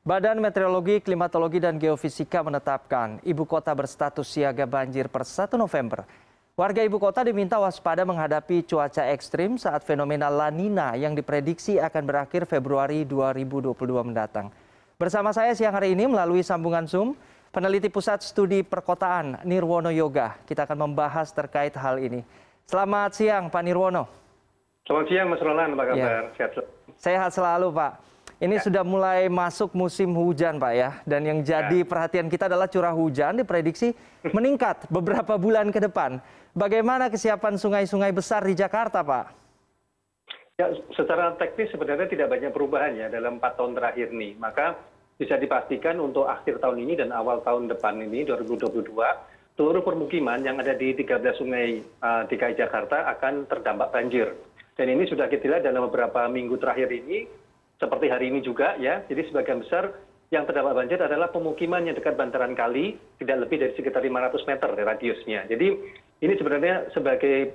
Badan Meteorologi, Klimatologi, dan Geofisika menetapkan ibu kota berstatus siaga banjir per 1 November. Warga ibu kota diminta waspada menghadapi cuaca ekstrim saat fenomena La Nina yang diprediksi akan berakhir Februari 2022 mendatang. Bersama saya siang hari ini melalui sambungan Zoom, peneliti Pusat Studi Perkotaan Nirwono Yoga. Kita akan membahas terkait hal ini. Selamat siang Pak Nirwono. Selamat siang Mas Roland, apa kabar? Ya. Sehat selalu Pak. Ini sudah mulai masuk musim hujan Pak ya. Dan yang jadi perhatian kita adalah curah hujan diprediksi meningkat beberapa bulan ke depan. Bagaimana kesiapan sungai-sungai besar di Jakarta Pak? Ya, secara teknis sebenarnya tidak banyak perubahan ya dalam 4 tahun terakhir nih. Maka bisa dipastikan untuk akhir tahun ini dan awal tahun depan ini 2022, seluruh permukiman yang ada di 13 sungai DKI Jakarta akan terdampak banjir. Dan ini sudah kita lihat dalam beberapa minggu terakhir ini, seperti hari ini juga ya. Jadi sebagian besar yang terdampak banjir adalah pemukiman yang dekat bantaran kali, tidak lebih dari sekitar 500 meter radiusnya. Jadi ini sebenarnya sebagai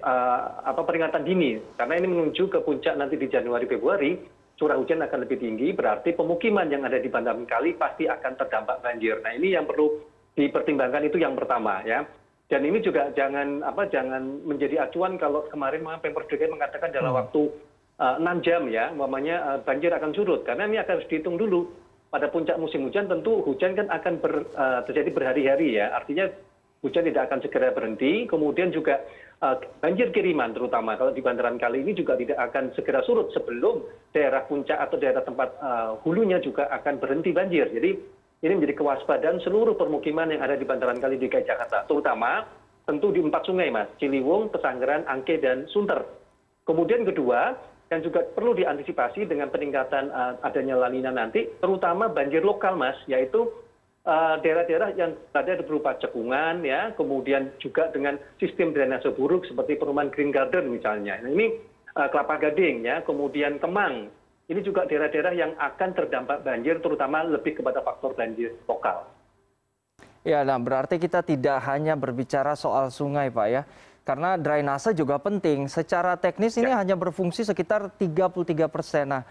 peringatan dini, karena ini menuju ke puncak nanti di Januari Februari, curah hujan akan lebih tinggi, berarti pemukiman yang ada di bantaran kali pasti akan terdampak banjir. Nah ini yang perlu dipertimbangkan, itu yang pertama ya. Dan ini juga jangan menjadi acuan kalau kemarin Pemprov DKI mengatakan dalam waktu 6 jam ya, umpamanya banjir akan surut, karena ini akan harus dihitung dulu. Pada puncak musim hujan tentu hujan kan akan terjadi berhari-hari ya, artinya hujan tidak akan segera berhenti. Kemudian juga banjir kiriman terutama kalau di bantaran kali ini juga tidak akan segera surut sebelum daerah puncak atau daerah tempat hulunya juga akan berhenti banjir. Jadi ini menjadi kewaspadaan seluruh permukiman yang ada di bantaran kali DKI Jakarta, terutama tentu di 4 sungai Mas, Ciliwung, Pesanggeran, Angke, dan Sunter. Kemudian kedua, yang juga perlu diantisipasi dengan peningkatan adanya La Nina nanti, terutama banjir lokal Mas, yaitu daerah-daerah yang ada berupa cekungan ya, kemudian juga dengan sistem drainase buruk seperti perumahan Green Garden misalnya. Nah, ini Kelapa Gading ya, kemudian Kemang. Ini juga daerah-daerah yang akan terdampak banjir, terutama lebih kepada faktor banjir lokal. Ya, nah berarti kita tidak hanya berbicara soal sungai Pak ya. Karena drainase juga penting. Secara teknis ini hanya berfungsi sekitar 33%. Nah,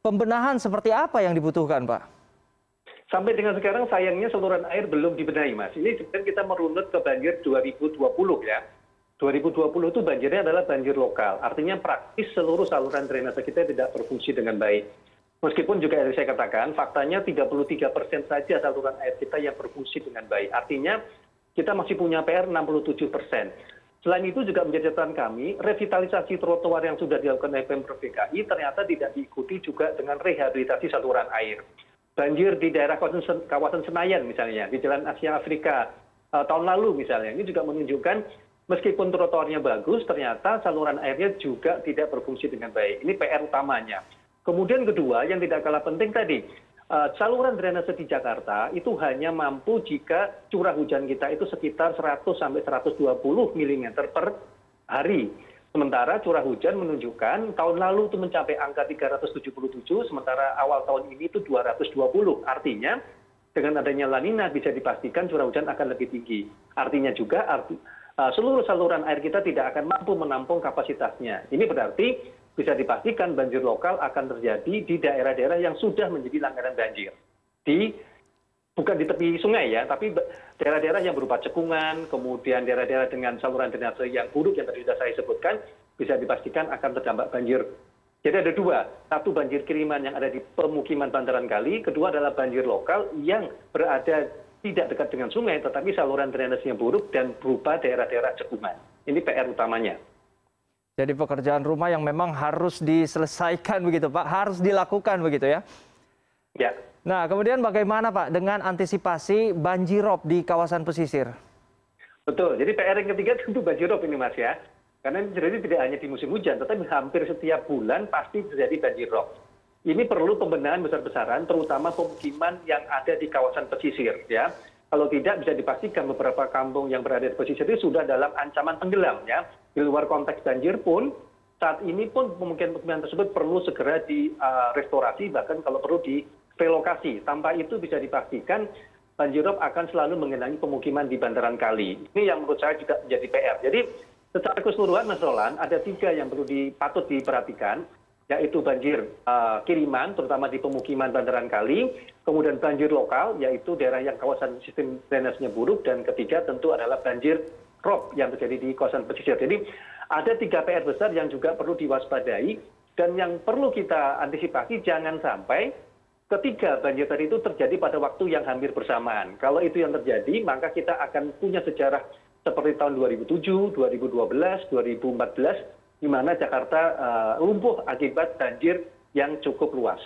pembenahan seperti apa yang dibutuhkan, Pak? Sampai dengan sekarang sayangnya saluran air belum dibenahi, Mas. Ini sebenarnya kita merunut ke banjir 2020 ya. 2020 itu banjirnya adalah banjir lokal. Artinya praktis seluruh saluran drainase kita tidak berfungsi dengan baik. Meskipun juga yang saya katakan, faktanya 33% saja saluran air kita yang berfungsi dengan baik. Artinya kita masih punya PR 67%. Selain itu juga menjadi catatan kami, revitalisasi trotoar yang sudah dilakukan oleh Pemprov DKI ternyata tidak diikuti juga dengan rehabilitasi saluran air. Banjir di daerah kawasan Senayan misalnya, di Jalan Asia Afrika tahun lalu misalnya, ini juga menunjukkan meskipun trotoarnya bagus, ternyata saluran airnya juga tidak berfungsi dengan baik. Ini PR utamanya. Kemudian kedua, yang tidak kalah penting tadi, saluran drainase di Jakarta itu hanya mampu jika curah hujan kita itu sekitar 100 sampai 120 mm per hari. Sementara curah hujan menunjukkan tahun lalu itu mencapai angka 377, sementara awal tahun ini itu 220. Artinya dengan adanya La Nina bisa dipastikan curah hujan akan lebih tinggi. Artinya juga seluruh saluran air kita tidak akan mampu menampung kapasitasnya. Ini berarti bisa dipastikan banjir lokal akan terjadi di daerah-daerah yang sudah menjadi langganan banjir. Bukan di tepi sungai ya, tapi daerah-daerah yang berupa cekungan, kemudian daerah-daerah dengan saluran drainase yang buruk yang tadi sudah saya sebutkan, bisa dipastikan akan terdampak banjir. Jadi ada dua, satu banjir kiriman yang ada di pemukiman bantaran kali, kedua adalah banjir lokal yang berada tidak dekat dengan sungai, tetapi saluran drainase yang buruk dan berupa daerah-daerah cekungan. Ini PR utamanya. Jadi pekerjaan rumah yang memang harus diselesaikan begitu Pak, harus dilakukan begitu ya? Ya. Nah kemudian bagaimana Pak dengan antisipasi banjirop di kawasan pesisir? Betul, jadi PR yang ketiga tentu banjirop ini Mas ya. Karena ini terjadi tidak hanya di musim hujan, tetapi hampir setiap bulan pasti terjadi banjirop. Ini perlu pembenahan besar-besaran, terutama pemukiman yang ada di kawasan pesisir ya. Kalau tidak bisa dipastikan beberapa kampung yang berada di pesisir itu sudah dalam ancaman tenggelam ya. Di luar konteks banjir pun, saat ini pun pemukiman tersebut perlu segera direstorasi, bahkan kalau perlu direlokasi. Tanpa itu bisa dipastikan banjirop akan selalu mengenangi pemukiman di bantaran kali. Ini yang menurut saya juga menjadi PR. Jadi secara keseluruhan Mas Roland, ada 3 yang patut diperhatikan. yaitu banjir kiriman, terutama di pemukiman bandaran kali, kemudian banjir lokal, yaitu daerah yang kawasan sistem drainasenya buruk, dan ketiga tentu adalah banjir rob yang terjadi di kawasan pesisir. Jadi ada 3 PR besar yang juga perlu diwaspadai, dan yang perlu kita antisipasi jangan sampai ketiga banjir tadi itu terjadi pada waktu yang hampir bersamaan. Kalau itu yang terjadi, maka kita akan punya sejarah seperti tahun 2007, 2012, 2014, di mana Jakarta lumpuh akibat banjir yang cukup luas.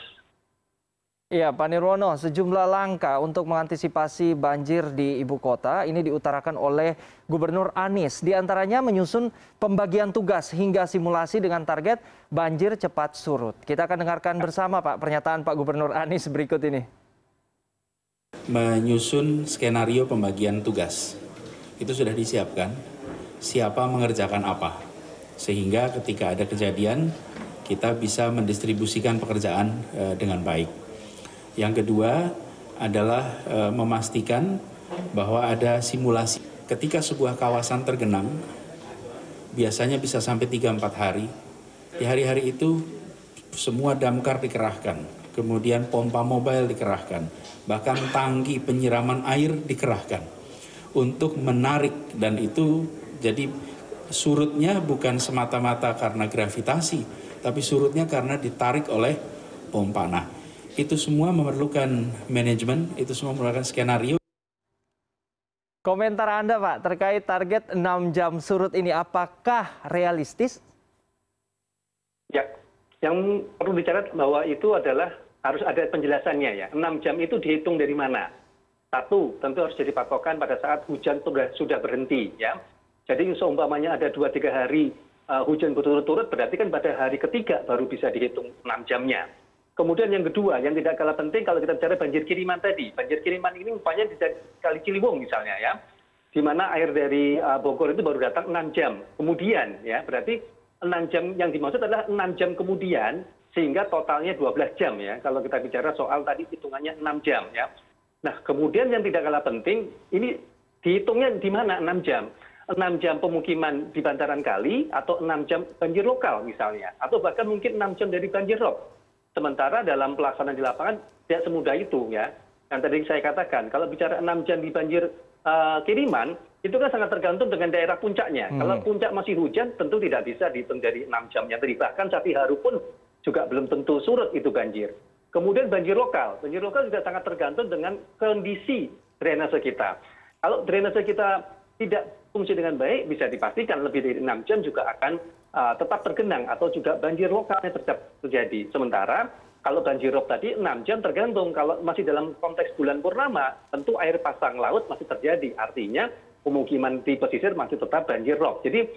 Iya, Pak Nirwono, sejumlah langkah untuk mengantisipasi banjir di ibu kota ini diutarakan oleh Gubernur Anies. Di antaranya menyusun pembagian tugas hingga simulasi dengan target banjir cepat surut. Kita akan dengarkan bersama Pak pernyataan Pak Gubernur Anies berikut ini. Menyusun skenario pembagian tugas. Itu sudah disiapkan, siapa mengerjakan apa. Sehingga ketika ada kejadian, kita bisa mendistribusikan pekerjaan dengan baik. Yang kedua adalah memastikan bahwa ada simulasi. Ketika sebuah kawasan tergenang, biasanya bisa sampai 3-4 hari. Di hari-hari itu semua damkar dikerahkan, kemudian pompa mobile dikerahkan, bahkan tangki penyiraman air dikerahkan untuk menarik, dan itu jadi surutnya bukan semata-mata karena gravitasi, tapi surutnya karena ditarik oleh pompa. Nah, itu semua memerlukan manajemen, itu semua memerlukan skenario. Komentar Anda Pak terkait target 6 jam surut ini, apakah realistis? Ya, yang perlu dicatat bahwa itu adalah harus ada penjelasannya ya. 6 jam itu dihitung dari mana? Satu, tentu harus jadi patokan pada saat hujan sudah berhenti ya. Jadi seumpamanya ada 2-3 hari hujan berturut-turut, berarti kan pada hari ketiga baru bisa dihitung 6 jamnya. Kemudian yang kedua, yang tidak kalah penting kalau kita bicara banjir kiriman tadi. Banjir kiriman ini umpamanya di Kali Ciliwung misalnya ya, di mana air dari Bogor itu baru datang 6 jam. Kemudian ya, berarti 6 jam yang dimaksud adalah 6 jam kemudian, sehingga totalnya 12 jam ya. Kalau kita bicara soal tadi hitungannya 6 jam ya. Nah, kemudian yang tidak kalah penting, ini dihitungnya di mana 6 jam? 6 jam pemukiman di bantaran kali atau 6 jam banjir lokal misalnya, atau bahkan mungkin 6 jam dari banjir rob. Sementara dalam pelaksanaan di lapangan tidak semudah itu ya. Yang tadi saya katakan, kalau bicara 6 jam di banjir kiriman, itu kan sangat tergantung dengan daerah puncaknya. Kalau puncak masih hujan, tentu tidak bisa dihitung dari 6 jam yang tadi. Bahkan Sati Haru pun juga belum tentu surut itu banjir. Kemudian banjir lokal juga sangat tergantung dengan kondisi drainase kita. Kalau drainase kita tidak fungsi dengan baik, bisa dipastikan lebih dari 6 jam juga akan tetap tergenang atau juga banjir lokalnya tetap terjadi. Sementara kalau banjir rob tadi 6 jam tergantung, kalau masih dalam konteks bulan purnama, tentu air pasang laut masih terjadi. Artinya pemukiman di pesisir masih tetap banjir rob. Jadi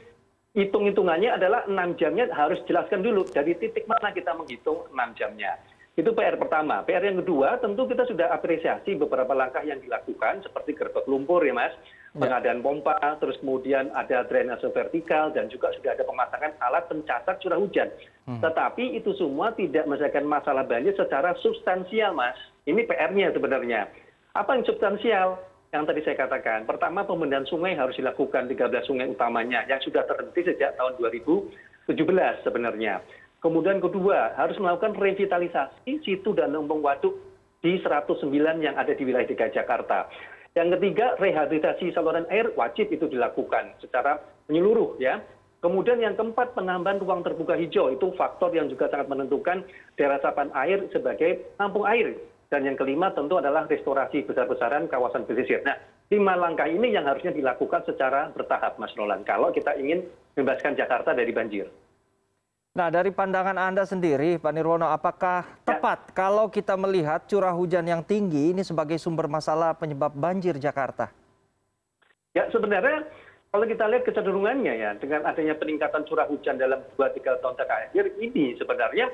hitung-hitungannya adalah 6 jamnya harus jelaskan dulu dari titik mana kita menghitung 6 jamnya. Itu PR pertama. PR yang kedua, tentu kita sudah apresiasi beberapa langkah yang dilakukan, seperti gerbek lumpur ya Mas, pengadaan pompa, terus kemudian ada drainase vertikal, dan juga sudah ada pemasangan alat pencatat curah hujan. Tetapi itu semua tidak menyelesaikan masalah banjir secara substansial Mas. Ini PR-nya sebenarnya. Apa yang substansial? Yang tadi saya katakan, pertama pembenahan sungai harus dilakukan, 13 sungai utamanya yang sudah terhenti sejak tahun 2017 sebenarnya. Kemudian kedua, harus melakukan revitalisasi situ dan lumbung waduk di 109 yang ada di wilayah DKI Jakarta. Yang ketiga, rehabilitasi saluran air wajib itu dilakukan secara menyeluruh ya. Kemudian yang keempat, penambahan ruang terbuka hijau, itu faktor yang juga sangat menentukan daerah resapan air sebagai tampung air. Dan yang kelima tentu adalah restorasi besar-besaran kawasan pesisir. Nah, 5 langkah ini yang harusnya dilakukan secara bertahap Mas Roland, kalau kita ingin membebaskan Jakarta dari banjir. Nah, dari pandangan Anda sendiri, Pak Nirwono, apakah tepat kalau kita melihat curah hujan yang tinggi ini sebagai sumber masalah penyebab banjir Jakarta? Ya, sebenarnya kalau kita lihat kecenderungannya ya, dengan adanya peningkatan curah hujan dalam 2-3 tahun terakhir ini, sebenarnya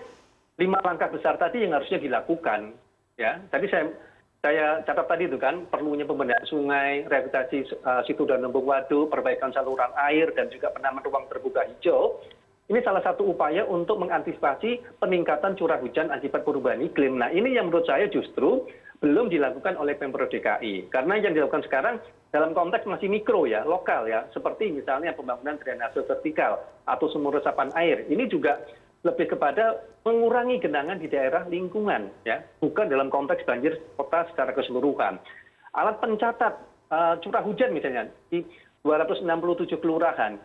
5 langkah besar tadi yang harusnya dilakukan. Ya, tadi saya catat tadi itu kan, perlunya pembenahan sungai, rehabilitasi situ dan lumbung waduk, perbaikan saluran air, dan juga penambahan ruang terbuka hijau. Ini salah satu upaya untuk mengantisipasi peningkatan curah hujan akibat perubahan iklim. Nah, ini yang menurut saya justru belum dilakukan oleh Pemprov DKI. Karena yang dilakukan sekarang dalam konteks masih mikro ya, lokal ya. Seperti misalnya pembangunan drainase vertikal atau sumur resapan air. Ini juga lebih kepada mengurangi genangan di daerah lingkungan, ya, bukan dalam konteks banjir kota secara keseluruhan. Alat pencatat curah hujan misalnya di 267 kelurahan,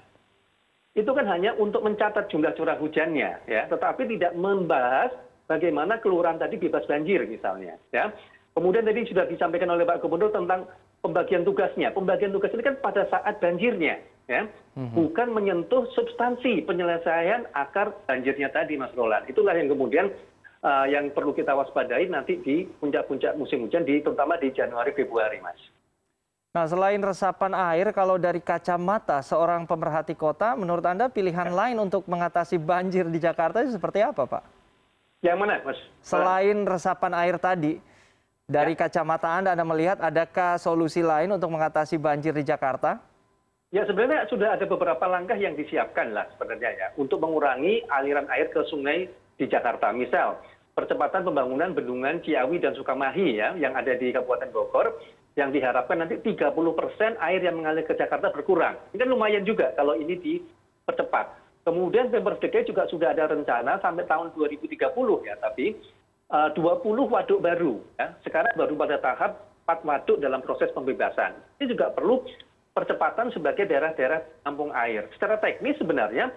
itu kan hanya untuk mencatat jumlah curah hujannya, ya, tetapi tidak membahas bagaimana kelurahan tadi bebas banjir misalnya, ya. Kemudian tadi sudah disampaikan oleh Pak Gubernur tentang pembagian tugasnya. Pembagian tugas ini kan pada saat banjirnya, ya, bukan menyentuh substansi penyelesaian akar banjirnya tadi, Mas Roland. Itulah yang kemudian yang perlu kita waspadai nanti di puncak-puncak musim hujan, terutama di Januari Februari, Mas. Nah, selain resapan air, kalau dari kacamata seorang pemerhati kota, menurut Anda pilihan lain untuk mengatasi banjir di Jakarta itu seperti apa, Pak? Yang mana, Mas? Selain resapan air tadi, dari kacamata Anda melihat adakah solusi lain untuk mengatasi banjir di Jakarta? Ya, sebenarnya sudah ada beberapa langkah yang disiapkan lah sebenarnya, ya, untuk mengurangi aliran air ke sungai di Jakarta. Misal, percepatan pembangunan bendungan Ciawi dan Sukamahi, ya, yang ada di Kabupaten Bogor, yang diharapkan nanti 30% air yang mengalir ke Jakarta berkurang. Ini kan lumayan juga kalau ini dipercepat. Kemudian Pemprov DKI juga sudah ada rencana sampai tahun 2030, ya, tapi 20 waduk baru, ya. Sekarang baru pada tahap 4 waduk dalam proses pembebasan. Ini juga perlu percepatan sebagai daerah-daerah tampung air. Secara teknis sebenarnya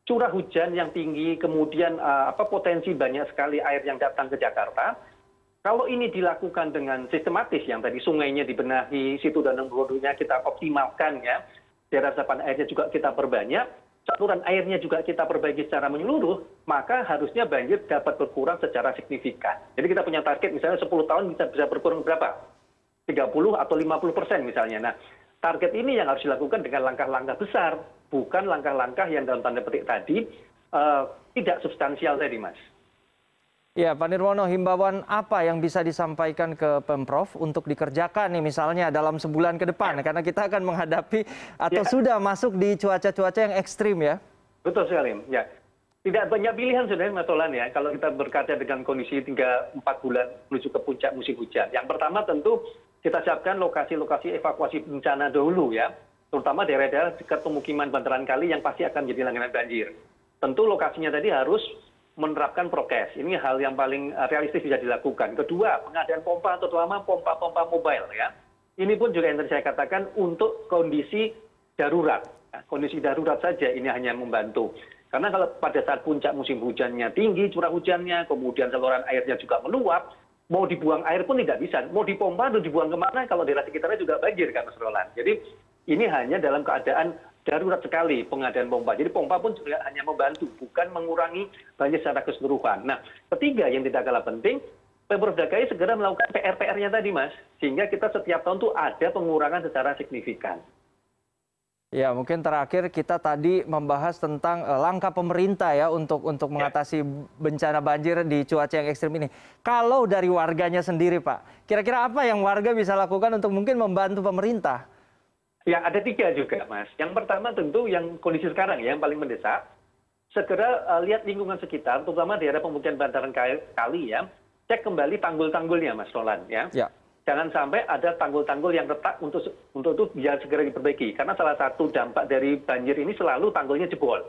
curah hujan yang tinggi, kemudian potensi banyak sekali air yang datang ke Jakarta, kalau ini dilakukan dengan sistematis, yang tadi sungainya dibenahi, situ danau bodohnya kita optimalkan, ya, daerah resapan airnya juga kita perbanyak, saluran airnya juga kita perbaiki secara menyeluruh, maka harusnya banjir dapat berkurang secara signifikan. Jadi kita punya target misalnya 10 tahun bisa berkurang berapa? 30 atau 50% misalnya. Nah, target ini yang harus dilakukan dengan langkah-langkah besar, bukan langkah-langkah yang dalam tanda petik tadi tidak substansial tadi, Mas. Ya, Pak Nirwono, himbauan apa yang bisa disampaikan ke Pemprov untuk dikerjakan nih misalnya dalam sebulan ke depan? Karena kita akan menghadapi atau sudah masuk di cuaca-cuaca yang ekstrim, ya. Betul sekali, ya. Tidak banyak pilihan sebenarnya, Mas Roland, ya, kalau kita berkaca dengan kondisi 3-4 bulan menuju ke puncak musim hujan. Yang pertama tentu kita siapkan lokasi-lokasi evakuasi bencana dahulu, ya, terutama daerah-daerah dekat pemukiman bantaran kali yang pasti akan menjadi langganan banjir. Tentu lokasinya tadi harus menerapkan prokes. Ini hal yang paling realistis bisa dilakukan. Kedua, pengadaan pompa, terutama pompa-pompa mobile, ya. Ini pun juga yang tadi saya katakan untuk kondisi darurat. Ya, kondisi darurat saja ini hanya membantu. Karena kalau pada saat puncak musim hujannya tinggi, curah hujannya, kemudian saluran airnya juga meluap, mau dibuang air pun tidak bisa. Mau dipompa atau dibuang kemana kalau daerah sekitarnya juga banjir, kan, Mas Roland. Jadi ini hanya dalam keadaan darurat sekali pengadaan pompa. Jadi pompa pun juga hanya membantu, bukan mengurangi banjir secara keseluruhan. Nah, ketiga yang tidak kalah penting, Pemprov DKI segera melakukan PR-PR-nya tadi, Mas. Sehingga kita setiap tahun tuh ada pengurangan secara signifikan. Ya, mungkin terakhir kita tadi membahas tentang langkah pemerintah, ya, untuk mengatasi bencana banjir di cuaca yang ekstrim ini. Kalau dari warganya sendiri, Pak, kira-kira apa yang warga bisa lakukan untuk mungkin membantu pemerintah? Ya, ada 3 juga, Mas. Yang pertama tentu yang kondisi sekarang, ya, yang paling mendesak, segera lihat lingkungan sekitar, terutama daerah pemukiman bantaran kali, ya, cek kembali tanggul-tanggulnya, Mas Roland, ya. Jangan sampai ada tanggul-tanggul yang retak untuk itu biar segera diperbaiki. Karena salah satu dampak dari banjir ini selalu tanggulnya jebol.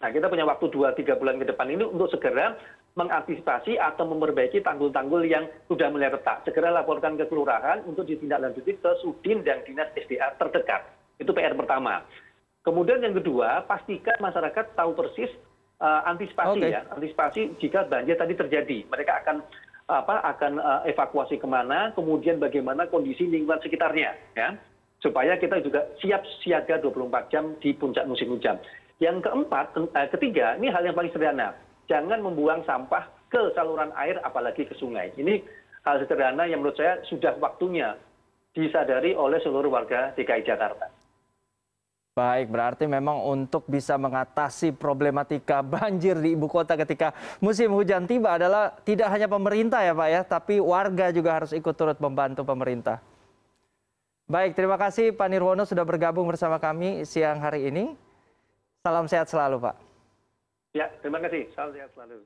Nah, kita punya waktu 2-3 bulan ke depan ini untuk segera mengantisipasi atau memperbaiki tanggul-tanggul yang sudah mulai retak. Segera laporkan ke kelurahan untuk ditindaklanjuti ke Sudin dan Dinas SDA terdekat. Itu PR pertama. Kemudian yang kedua, pastikan masyarakat tahu persis antisipasi, ya, antisipasi jika banjir tadi terjadi. Mereka akan evakuasi kemana, kemudian bagaimana kondisi lingkungan sekitarnya, ya, supaya kita juga siap siaga 24 jam di puncak musim hujan. Yang ketiga, ini hal yang paling sederhana. Jangan membuang sampah ke saluran air, apalagi ke sungai. Ini hal sederhana yang menurut saya sudah waktunya disadari oleh seluruh warga DKI Jakarta. Baik, berarti memang untuk bisa mengatasi problematika banjir di ibu kota ketika musim hujan tiba adalah tidak hanya pemerintah, ya, Pak, ya, tapi warga juga harus ikut turut membantu pemerintah. Baik, terima kasih Pak Nirwono sudah bergabung bersama kami siang hari ini. Salam sehat selalu, Pak. Ya, terima kasih. Salam sehat selalu.